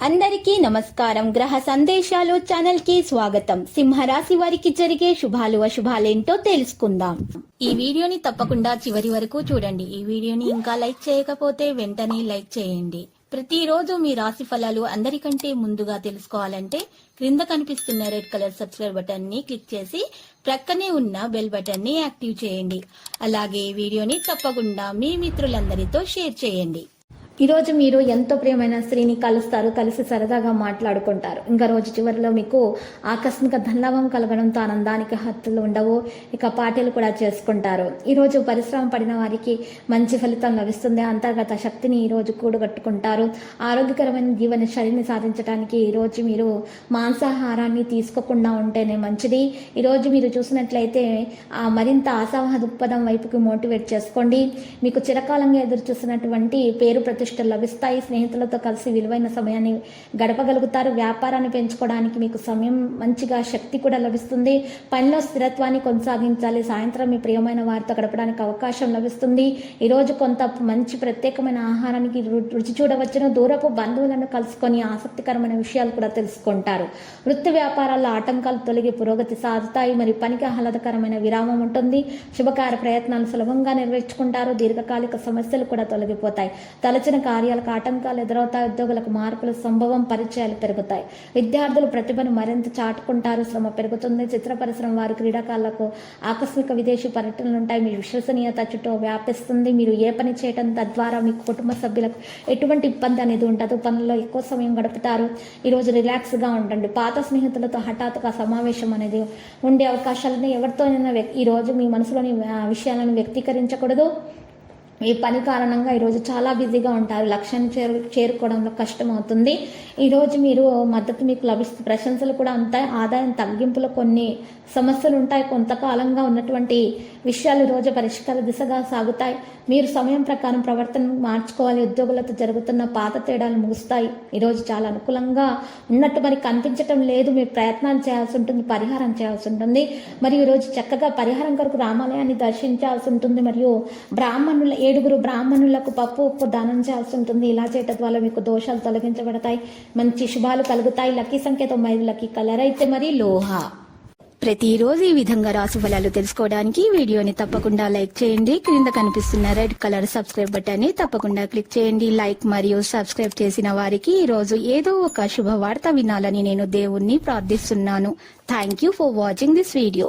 అందరికీ నమస్కారం. గ్రహ సందేశాలు ఛానల్ కి స్వాగతం. సింహరాశి వారికి జరిగే శుభాలు అశుభాలేంటో తెలుసుకుందాం. ఈ వీడియోని తప్పకుండా చివరి వరకు చూడండి. ఈ వీడియోని ఇంకా లైక్ చేయకపోతే వెంటనే లైక్ చేయండి. ప్రతిరోజు మీ రాశి ఫలాలు అందరికంటే ముందుగా తెలుసుకోవాలంటే క్రింద కనిపిస్తున్న రెడ్ కలర్ సబ్స్క్రైబ్ బటన్ ని క్లిక్ చేసి ప్రక్కనే ఉన్న బెల్ బటన్ ని యాక్టివ్ చేయండి. అలాగే వీడియోని తప్పకుండా మీ మిత్రులందరితో షేర్ చేయండి. ఈరోజు మీరు ఎంతో ప్రియమైన స్త్రీని కలుస్తారు, కలిసి సరదాగా మాట్లాడుకుంటారు. ఇంకా రోజు చివరిలో మీకు ఆకస్మిక ధనలాభం కలగడంతో ఆనందానికి హద్దులు ఉండవు. ఇక పార్టీలు కూడా చేసుకుంటారు. ఈరోజు పరిశ్రమ పడిన వారికి మంచి ఫలితం లభిస్తుంది. అంతర్గత శక్తిని ఈరోజు కూడగట్టుకుంటారు. ఆరోగ్యకరమైన జీవన శైలిని సాధించడానికి ఈరోజు మీరు మాంసాహారాన్ని తీసుకోకుండా ఉంటేనే మంచిది. ఈరోజు మీరు చూసినట్లయితే మరింత ఆశావాహ దృక్పథం వైపుకి మోటివేట్ చేసుకోండి. మీకు చిరకాలంగా ఎదురు చూసినటువంటి పేరు ప్రతిష్టలు లభిస్తాయి. స్నేహితులతో కలిసి విలువైన సమయాన్ని గడపగలుగుతారు. వ్యాపారాన్ని పెంచుకోవడానికి మీకు సమయం మంచిగా శక్తి కూడా లభిస్తుంది. పనిలో స్థిరత్వాన్ని కొనసాగించాలి. సాయంత్రం మీ ప్రియమైన వారితో గడపడానికి అవకాశం లభిస్తుంది. ఈరోజు కొంత మంచి ప్రత్యేకమైన ఆహారానికి రుచి చూడవచ్చును. దూరపు బంధువులను కలుసుకొని ఆసక్తికరమైన విషయాలు కూడా తెలుసుకుంటారు. వృత్తి వ్యాపారాల్లో ఆటంకాలు తొలగి పురోగతి సాగుతాయి. మరి పనికి ఆహ్లాదకరమైన విరామం ఉంటుంది. శుభకార్య ప్రయత్నాలు సులభంగా నెరవేర్చుకుంటారు. దీర్ఘకాలిక సమస్యలు కూడా తొలగిపోతాయి. తలచిన కార్యాలకు ఆటంకాలు ఎదురవుతాయి. ఉద్యోగులకు మార్పులు సంభవం, పరిచయాలు పెరుగుతాయి. విద్యార్థులు ప్రతిభను మరింత చాటుకుంటారు. శ్రమ పెరుగుతుంది. చిత్ర పరిశ్రమ వారు క్రీడాకారులకు ఆకస్మిక విదేశీ పర్యటనలు ఉంటాయి. మీ విశ్వసనీయత చుట్టూ వ్యాపిస్తుంది. మీరు ఏ పని చేయడం తద్వారా మీ కుటుంబ సభ్యులకు ఎటువంటి ఇబ్బంది అనేది ఉండదు. పనుల్లో ఎక్కువ సమయం గడుపుతారు. ఈరోజు రిలాక్స్గా ఉండండి. పాత స్నేహితులతో హఠాత్తుగా సమావేశం అనేది ఉండే అవకాశాలను ఎవరితోనైనా ఈరోజు మీ మనసులోని విషయాలను వ్యక్తీకరించకూడదు. ఈ పని కారణంగా ఈరోజు చాలా బిజీగా ఉంటారు. లక్ష్యాన్ని చేరుకోవడంలో కష్టం అవుతుంది. ఈరోజు మీరు మద్దతు మీకు లభిస్తుంది. ప్రశంసలు కూడా ఉంటాయి. ఆదాయం తగ్గింపులో కొన్ని సమస్యలు ఉంటాయి. కొంతకాలంగా ఉన్నటువంటి విషయాలు ఈరోజు పరిష్కార దిశగా సాగుతాయి. మీరు సమయం ప్రకారం ప్రవర్తన మార్చుకోవాలి. ఉద్యోగులతో జరుగుతున్న పాత తేడాలు ముగుస్తాయి. ఈరోజు చాలా అనుకూలంగా ఉన్నట్టు మరి కనిపించటం లేదు. మీరు ప్రయత్నాలు చేయాల్సి ఉంటుంది. పరిహారం చేయాల్సి ఉంటుంది. మరియు ఈరోజు చక్కగా పరిహారం కొరకు రామాలయాన్ని దర్శించాల్సి ఉంటుంది. మరియు 7 బ్రాహ్మణులకు పప్పు ఉప్పు దానం చేయాల్సి ఉంటుంది. ఇలా చేయటం వల్ల మీకు దోషాలు తొలగించబడతాయి. మంచి శుభాలు కలుగుతాయి. లక్కీ సంఖ్య 9. లక్కీ కలర్ అయితే మరి లోహ. ప్రతిరోజు ఈ విధంగా రాశి ఫలాలు తెలుసుకోవడానికి వీడియోని తప్పకుండా లైక్ చేయండి. క్రింద కనిపిస్తున్న రెడ్ కలర్ సబ్స్క్రైబ్ బటన్ ని తప్పకుండా క్లిక్ చేయండి. లైక్ మరియు సబ్స్క్రైబ్ చేసిన వారికి ఈ రోజు ఏదో ఒక శుభవార్త వినాలని నేను దేవుణ్ణి ప్రార్థిస్తున్నాను. Thank you for watching this video.